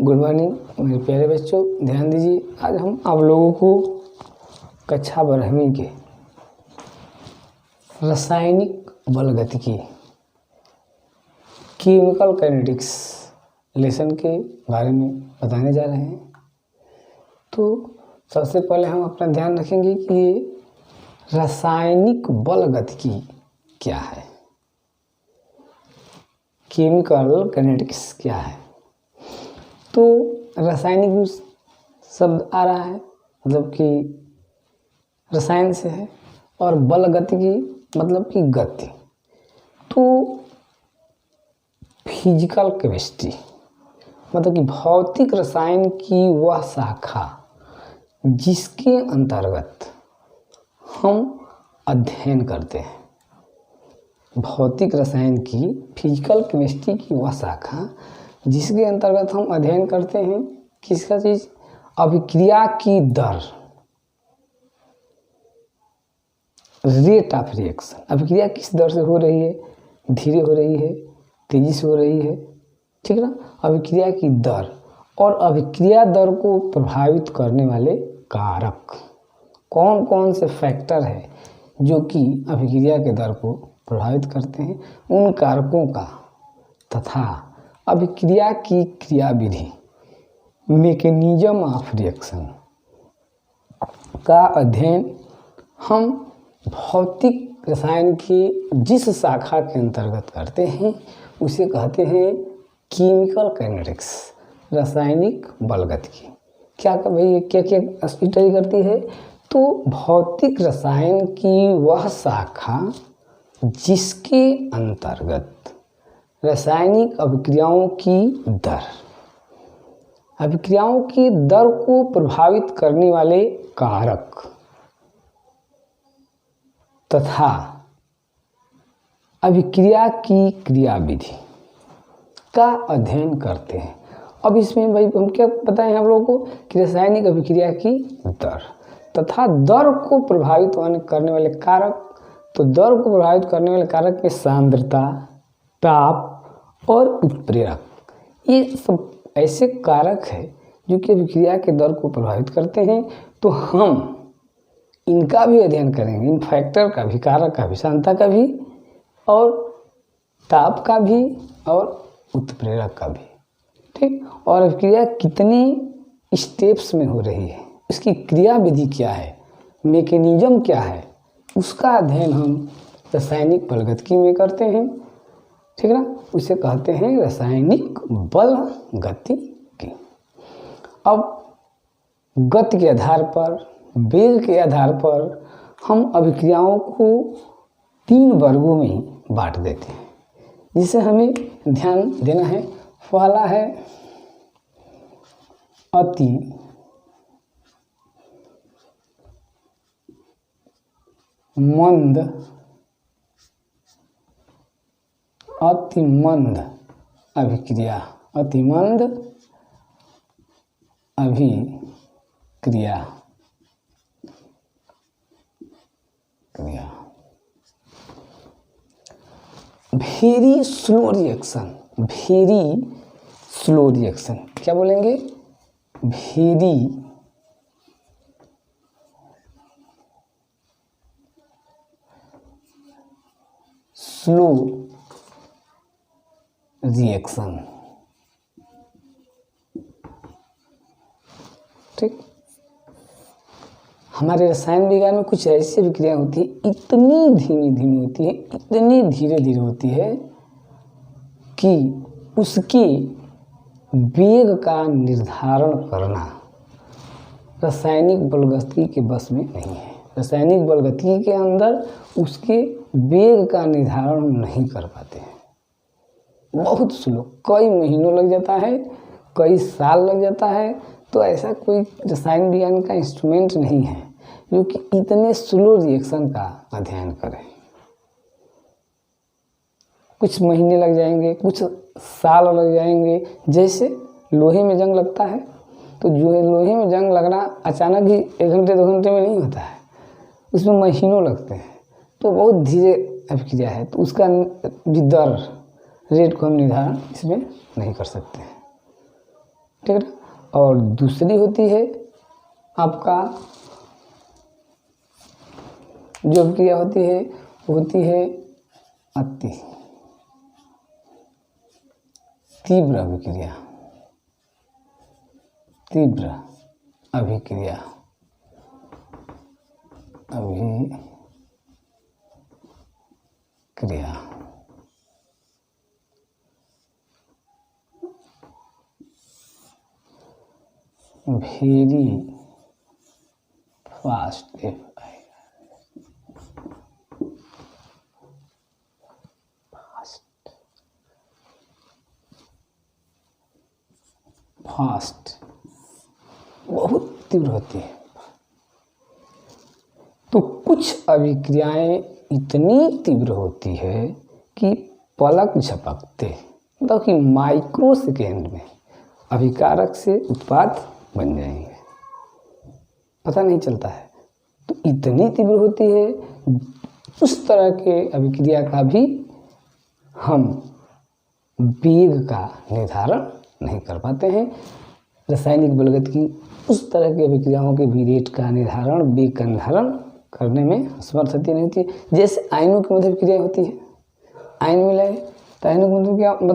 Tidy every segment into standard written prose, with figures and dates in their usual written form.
Good morning मेरे प्यारे बच्चों, ध्यान दीजिए। आज हम आप लोगों को कक्षा 12वीं के रासायनिक बलगतिकी केमिकल काइनेटिक्स लेसन के बारे में बताने जा रहे हैं। तो सबसे पहले हम अपना ध्यान रखेंगे कि ये रासायनिक बलगतिकी क्या है, केमिकल काइनेटिक्स क्या है। तो रासायनिक शब्द आ रहा है मतलब कि रसायन से है, और बलगतिकी मतलब कि गति। तो फिजिकल केमिस्ट्री मतलब कि भौतिक रसायन की वह शाखा जिसके अंतर्गत हम अध्ययन करते हैं। भौतिक रसायन की, फिजिकल केमिस्ट्री की वह शाखा जिसके अंतर्गत हम अध्ययन करते हैं किसका चीज़, अभिक्रिया की दर, रेट ऑफ रिएक्शन। अभिक्रिया किस दर से हो रही है, धीरे हो रही है, तेजी से हो रही है, ठीक ना। अभिक्रिया की दर और अभिक्रिया दर को प्रभावित करने वाले कारक कौन कौन से फैक्टर है जो कि अभिक्रिया के दर को प्रभावित करते हैं, उन कारकों का तथा अभिक्रिया की क्रियाविधि, मैकेनिज्म ऑफ रिएक्शन का अध्ययन हम भौतिक रसायन की जिस शाखा के अंतर्गत करते हैं उसे कहते हैं केमिकल काइनेटिक्स, रासायनिक बलगतिकी। क्या कर भाई, क्या क्या स्टडी करती है, तो भौतिक रसायन की वह शाखा जिसके अंतर्गत रासायनिक अभिक्रियाओं की दर, अभिक्रियाओं की दर को प्रभावित करने वाले कारक तथा अभिक्रिया की क्रियाविधि का अध्ययन करते हैं। अब इसमें भाई हम क्या बताएं हम लोगों को कि रासायनिक अभिक्रिया की दर तथा दर को प्रभावित करने वाले कारक। तो दर को प्रभावित करने वाले कारक में सांद्रता, ताप और उत्प्रेरक, ये सब ऐसे कारक है जो कि अभिक्रिया के दर को प्रभावित करते हैं। तो हम इनका भी अध्ययन करेंगे, इन फैक्टर का भी, कारक का भी, सांद्रता का भी और ताप का भी और उत्प्रेरक का भी, ठीक। और अभिक्रिया कितनी स्टेप्स में हो रही है, इसकी क्रिया विधि क्या है, मैकेनिज्म क्या है, उसका अध्ययन हम रासायनिक बलगतिकी में करते हैं, ठीक ना। उसे कहते हैं रासायनिक बलगतिकी। अब गति के आधार पर, वेग के आधार पर हम अभिक्रियाओं को 3 वर्गों में बांट देते हैं जिसे हमें ध्यान देना है। पहला है अति मंद, अतिमंद अभिक्रिया, अतिमंद अभिक्रिया, very slow reaction, very slow reaction, क्या बोलेंगे, वेरी स्लो रिएक्शन, ठीक। हमारे रसायन विज्ञान में कुछ ऐसी अभिक्रिया होती है, इतनी धीमी धीमी होती है, इतनी धीरे धीरे होती है कि उसके वेग का निर्धारण करना रासायनिक बलगतिकी के बस में नहीं है। रासायनिक बलगतिकी के अंदर उसके वेग का निर्धारण हम नहीं कर पाते हैं। बहुत स्लो, कई महीनों लग जाता है, कई साल लग जाता है। तो ऐसा कोई रसायन विज्ञान का इंस्ट्रूमेंट नहीं है जो कि इतने स्लो रिएक्शन का अध्ययन करे। कुछ महीने लग जाएंगे, कुछ साल लग जाएंगे। जैसे लोहे में जंग लगता है, तो जो लोहे में जंग लगना अचानक ही 1 घंटे 2 घंटे में नहीं होता है, उसमें महीनों लगते हैं। तो बहुत धीरे अभिक्रिया है, तो उसका भी दर, रेट को हम निर्धारण इसमें नहीं कर सकते हैं। ठीक है ना। और दूसरी होती है आपका जो अभिक्रिया होती है वो होती है अति तीव्र अभिक्रिया, तीव्र अभिक्रिया, अभिक्रिया वेरी फास्ट फास्ट बहुत तीव्र होती है। तो कुछ अभिक्रियाएं इतनी तीव्र होती है कि पलक झपकते मतलब कि माइक्रो सेकेंड में अभिकारक से उत्पाद बन जाएंगे, पता नहीं चलता है। तो इतनी तीव्र होती है, उस तरह के अभिक्रिया का भी हम वेग का निर्धारण नहीं कर पाते हैं। रासायनिक बलगत की उस तरह की अभिक्रियाओं के भी रेट का निर्धारण, वेग का निर्धारण करने में असमर्थ नहीं होती है। जैसे आयनों की मध्य अभिक्रिया होती है, आयन मिलाए तो आयनों की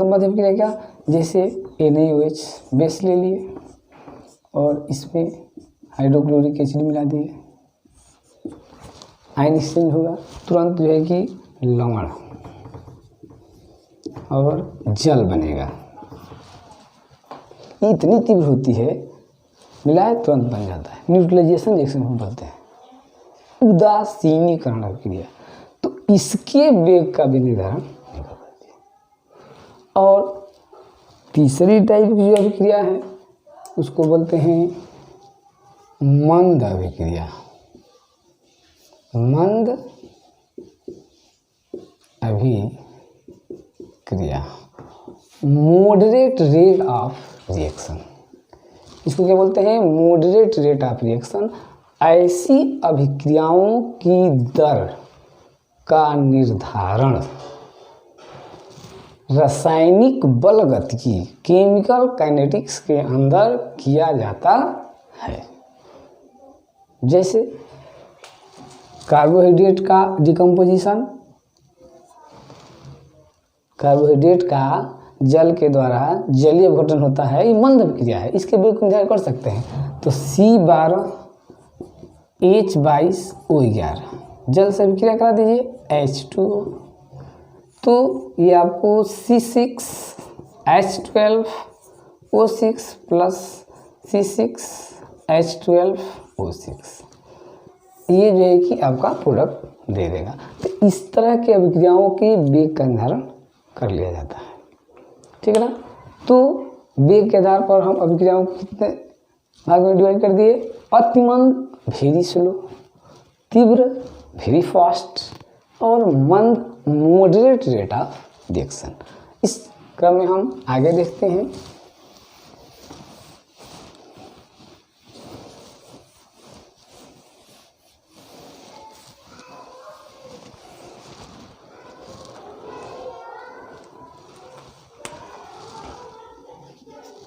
मध्य अभिक्रिया क्या, जैसे NaOH बेस ले लिए और इसमें हाइड्रोक्लोरिक एसिड मिला दिए, आयन एक्सचेंज होगा, तुरंत जो है कि लवण और जल बनेगा। इतनी तीव्र होती है, मिलाए तुरंत बन जाता है। न्यूट्रलाइजेशन रिएक्शन हम बोलते हैं, उदासीनीकरण अभिक्रिया। तो इसके वेग का भी निर्धारण नहीं कर पाती। और तीसरी टाइप की जो अभिक्रिया है उसको बोलते हैं मंद अभिक्रिया, मंद अभिक्रिया, मॉडरेट रेट ऑफ रिएक्शन। इसको क्या बोलते हैं, मॉडरेट रेट ऑफ रिएक्शन। ऐसी अभिक्रियाओं की दर का निर्धारण रासायनिक बलगतिकी केमिकल काइनेटिक्स के अंदर किया जाता है। जैसे कार्बोहाइड्रेट का डिकम्पोजिशन, कार्बोहाइड्रेट का जल के द्वारा जलीय अपघटन होता है, ये मंद अभिक्रिया है, इसके वेग को निर्धारण कर सकते हैं। तो C12H22O11 जल से अभिक्रिया करा दीजिए H2O, तो ये आपको C6H12O6 प्लस C6H12O6 ये जो है कि आपका प्रोडक्ट दे देगा। तो इस तरह की अभिक्रियाओं के वेग का निर्धारण कर लिया जाता है, ठीक है ना। तो वेग के आधार पर हम अभिक्रियाओं को कितने भाग में डिवाइड कर दिए, अतिमंद वेरी स्लो, तीव्र वेरी फास्ट और मंद मॉडरेट रेट ऑफ रिएक्शन। इस क्रम में हम आगे देखते हैं।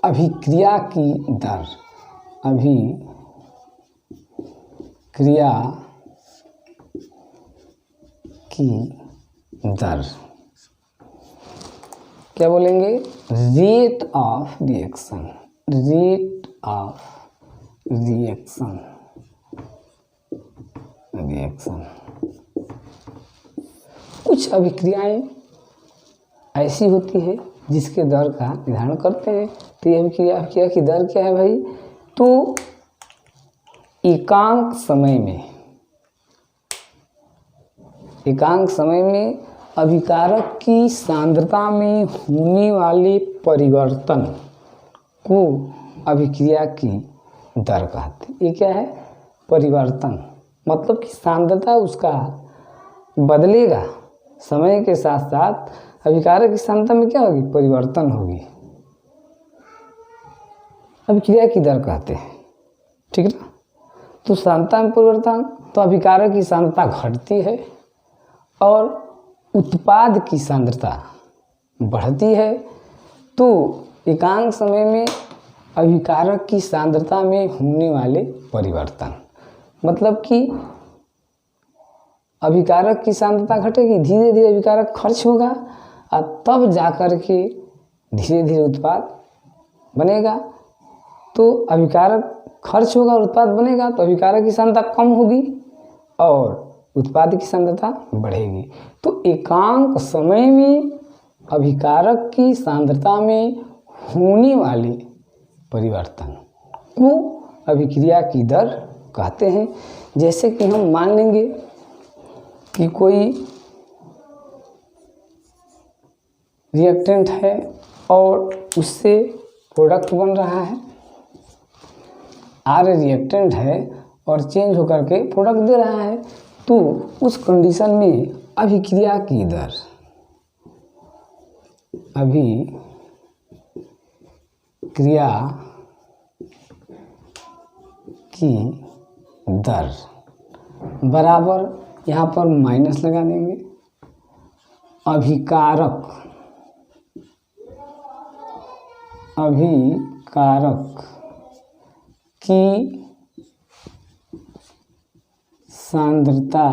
अभिक्रिया की दर, अभिक्रिया की दर क्या बोलेंगे, rate of reaction, rate of reaction, reaction. कुछ अभिक्रियाएं ऐसी होती है जिसके दर का निर्धारण करते हैं। तो ये अभिक्रिया की दर क्या है भाई, तो एकांक समय में अभिकारक की सांद्रता में होने वाले परिवर्तन को अभिक्रिया की दर कहते हैं। ये क्या है, परिवर्तन, मतलब कि सांद्रता उसका बदलेगा समय के साथ साथ, अभिकारक की सांद्रता में क्या होगी, परिवर्तन होगी, अभिक्रिया की दर कहते हैं, ठीक है ना। तो सांद्रता में परिवर्तन, तो अभिकारक की सांद्रता घटती है और उत्पाद की सांद्रता बढ़ती है। तो एकांक समय में अभिकारक की सांद्रता में होने वाले परिवर्तन। मतलब कि अभिकारक की सांद्रता घटेगी, धीरे धीरे अभिकारक खर्च होगा और तब जाकर के धीरे धीरे उत्पाद बनेगा। तो अभिकारक खर्च होगा और उत्पाद बनेगा, तो अभिकारक की सांद्रता कम होगी और उत्पाद की सांद्रता बढ़ेगी। तो एकांक समय में अभिकारक की सांद्रता में होने वाले परिवर्तन को अभिक्रिया की दर कहते हैं। जैसे कि हम मान लेंगे कि कोई रिएक्टेंट है और उससे प्रोडक्ट बन रहा है, आर रिएक्टेंट है और चेंज होकर के प्रोडक्ट दे रहा है, तो उस कंडीशन में अभिक्रिया की दर, अभिक्रिया की दर बराबर, यहाँ पर माइनस लगा देंगे, अभिकारक की सांद्रता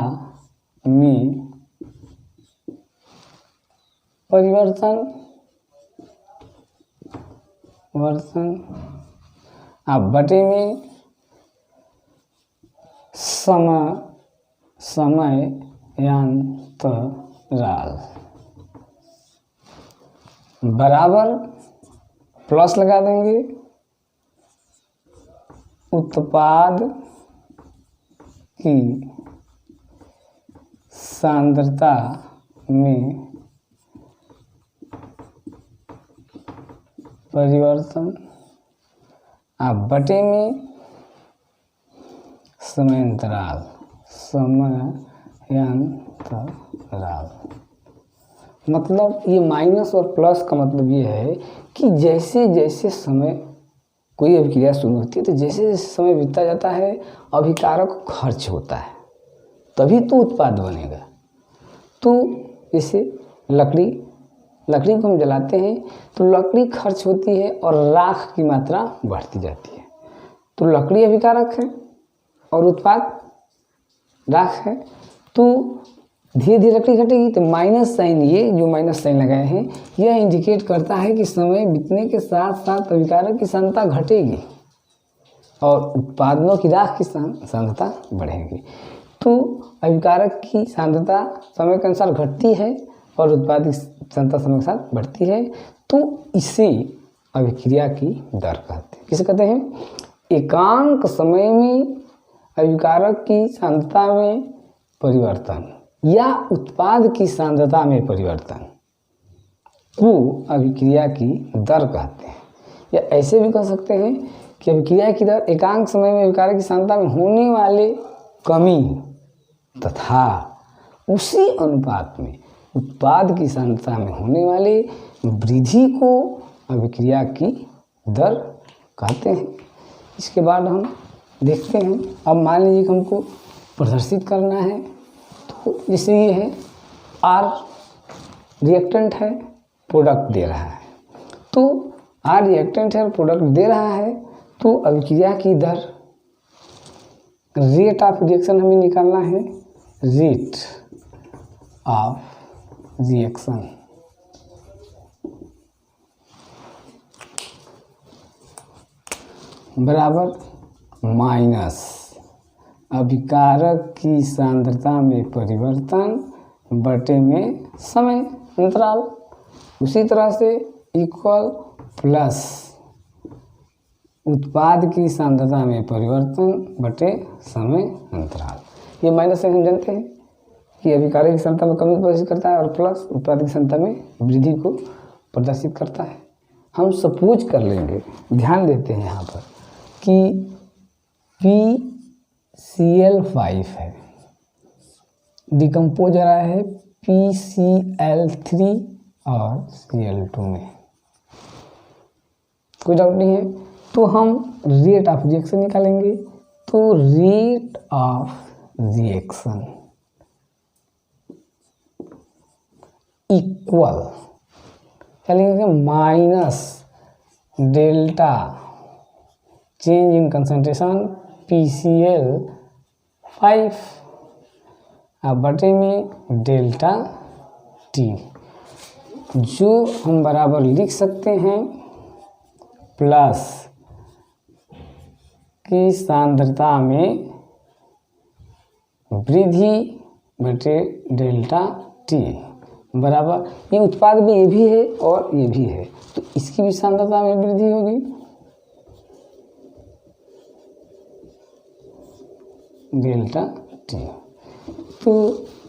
में परिवर्तन अब बटे में समयांतराल बराबर, प्लस लगा देंगे, उत्पाद की सांद्रता में परिवर्तन अब बटे में समयांतराल मतलब ये माइनस और प्लस का मतलब ये है कि जैसे जैसे समय कोई अभिक्रिया शुरू होती है, तो जैसे जैसे समय बीतता जाता है अभिकारक खर्च होता है, तभी तो उत्पाद बनेगा। तो जैसे लकड़ी को हम जलाते हैं तो लकड़ी खर्च होती है और राख की मात्रा बढ़ती जाती है, तो लकड़ी अभिकारक है और उत्पाद राख है, तो धीरे धीरे लकड़ी घटेगी। तो माइनस साइन, ये जो माइनस साइन लगाए हैं, यह इंडिकेट करता है कि समय बीतने के साथ साथ अभिकारक की सांद्रता घटेगी और उत्पादों की राख की सांद्रता बढ़ेगी। तो अभिकारक की सांद्रता समय के अनुसार घटती है और उत्पाद की सांद्रता समय के साथ बढ़ती है, तो इसे अभिक्रिया की दर कहते हैं। किसे कहते हैं? एकांक समय में अभिकारक की सांद्रता में परिवर्तन या उत्पाद की सांद्रता में परिवर्तन को अभिक्रिया की दर कहते हैं। या ऐसे भी कह सकते हैं कि अभिक्रिया की दर एकांक समय में अभिकारक की सांद्रता में होने वाले कमी तथा उसी अनुपात में उत्पाद की सांद्रता में होने वाले वृद्धि को अभिक्रिया की दर कहते हैं। इसके बाद हम देखते हैं, अब मान लीजिए कि हमको प्रदर्शित करना है, तो जैसे ये है आर रिएक्टेंट है, प्रोडक्ट दे रहा है, तो आर रिएक्टेंट है और प्रोडक्ट दे रहा है, तो अभिक्रिया की दर, रेट ऑफ रिएक्शन हमें निकालना है, रेट ऑफ रिएक्शन बराबर माइनस अभिकारक की सांद्रता में परिवर्तन बटे में समय अंतराल, उसी तरह से इक्वल प्लस उत्पाद की सांद्रता में परिवर्तन बटे समय अंतराल। ये माइनस से हम जानते हैं कि अभिकारक की सांद्रता में कमी को प्रदर्शित करता है और प्लस उत्पाद की सांद्रता में वृद्धि को प्रदर्शित करता है। हम सपोज कर लेंगे, ध्यान देते हैं यहाँ पर कि PCl5 है, डिकम्पोज हो रहा है PCl3 और Cl2 में, कोई डाउट नहीं है। तो हम रेट ऑफ रिएक्शन निकालेंगे, तो रेट ऑफ रिएक्शन इक्वल क्या लिखेंगे, minus delta change in concentration PCl5 अब बटे में डेल्टा टी, जो हम बराबर लिख सकते हैं प्लस की सांद्रता में वृद्धि बटे डेल्टा टी बराबर, ये उत्पाद में ये भी है और ये भी है, तो इसकी भी सांद्रता में वृद्धि होगी, डेल्टा टी। तो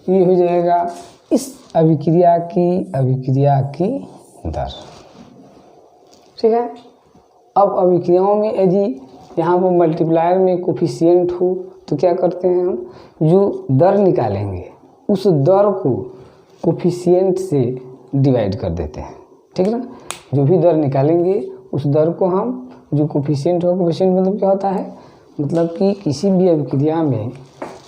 ये हो जाएगा इस अभिक्रिया की दर। ठीक है। अब अभिक्रियाओं में यदि यहाँ पर मल्टीप्लायर में कोफिशिएंट हो तो क्या करते हैं, हम जो दर निकालेंगे उस दर को कोफिशिएंट से डिवाइड कर देते हैं। ठीक है ना, जो भी दर निकालेंगे उस दर को हम, जो कोफिशिएंट हो, कोफिशिएंट मतलब क्या होता है, मतलब कि किसी भी अभिक्रिया में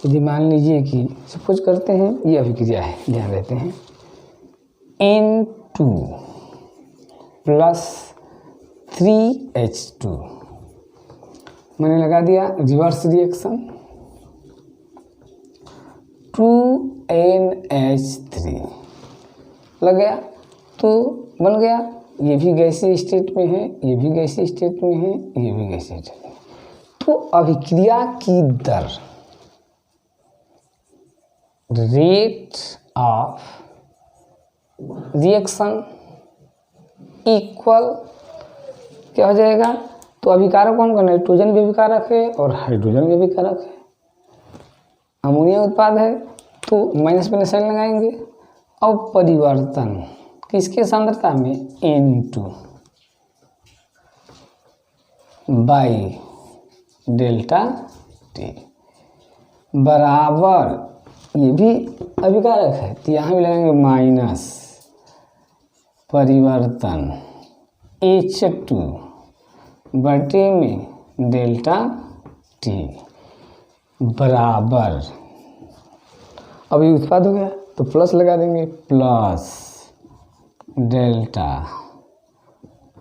यदि मान लीजिए कि सपोज करते हैं ये अभिक्रिया है, ध्यान देते हैं, N2 प्लस 3H2 मैंने लगा दिया रिवर्स रिएक्शन, 2NH3 लग गया, तो बन गया, ये भी गैसीय स्टेट में है, ये भी गैसीय स्टेट में है, ये भी गैसीय स्टेट में। तो अभिक्रिया की दर, रेट ऑफ रिएक्शन इक्वल क्या हो जाएगा, तो अभिकारक कौन का, नाइट्रोजन भी अभिकारक है और हाइड्रोजन भी अभिकारक है, अमोनिया उत्पाद है, तो माइनस में साइन लगाएंगे। अब परिवर्तन किसके सांद्रता में, N2 बाई डेल्टा टी बराबर, ये भी अभिकारक है तो यहाँ भी लगाएंगे माइनस परिवर्तन H2 बटे में डेल्टा टी बराबर, अब ये उत्पाद हो गया तो प्लस लगा देंगे, प्लस डेल्टा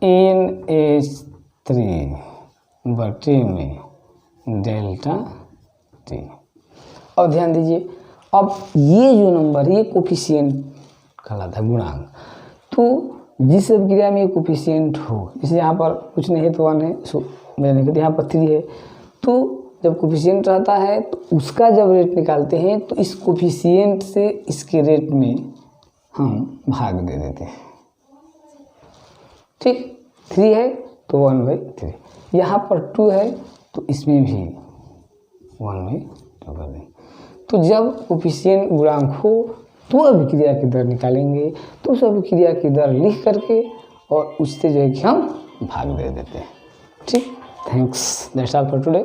NH3 बटे में डेल्टा टी। अब ध्यान दीजिए, अब ये जो नंबर, ये कोफिशिएंट कहलाता है, गुणांक, तो जिस अभिक्रिया में ये कोफिशिएंट हो, जैसे यहाँ पर कुछ नहीं है तो 1 है, सो मैंने कहते यहाँ पर 3 है, तो जब कोफिशिएंट रहता है तो उसका जब रेट निकालते हैं तो इस कोफिशिएंट से इसके रेट में हम भाग दे देते हैं। ठीक, 3 है तो 1/3, यहाँ पर 2 है तो इसमें भी 1/2 कर दें। तो जब कोफिशिएंट गुणांक हो तो अभिक्रिया की दर निकालेंगे, तो उस अभिक्रिया की दर लिख करके और उससे जो है कि हम भाग दे देते हैं। ठीक, thanks, that's all for today.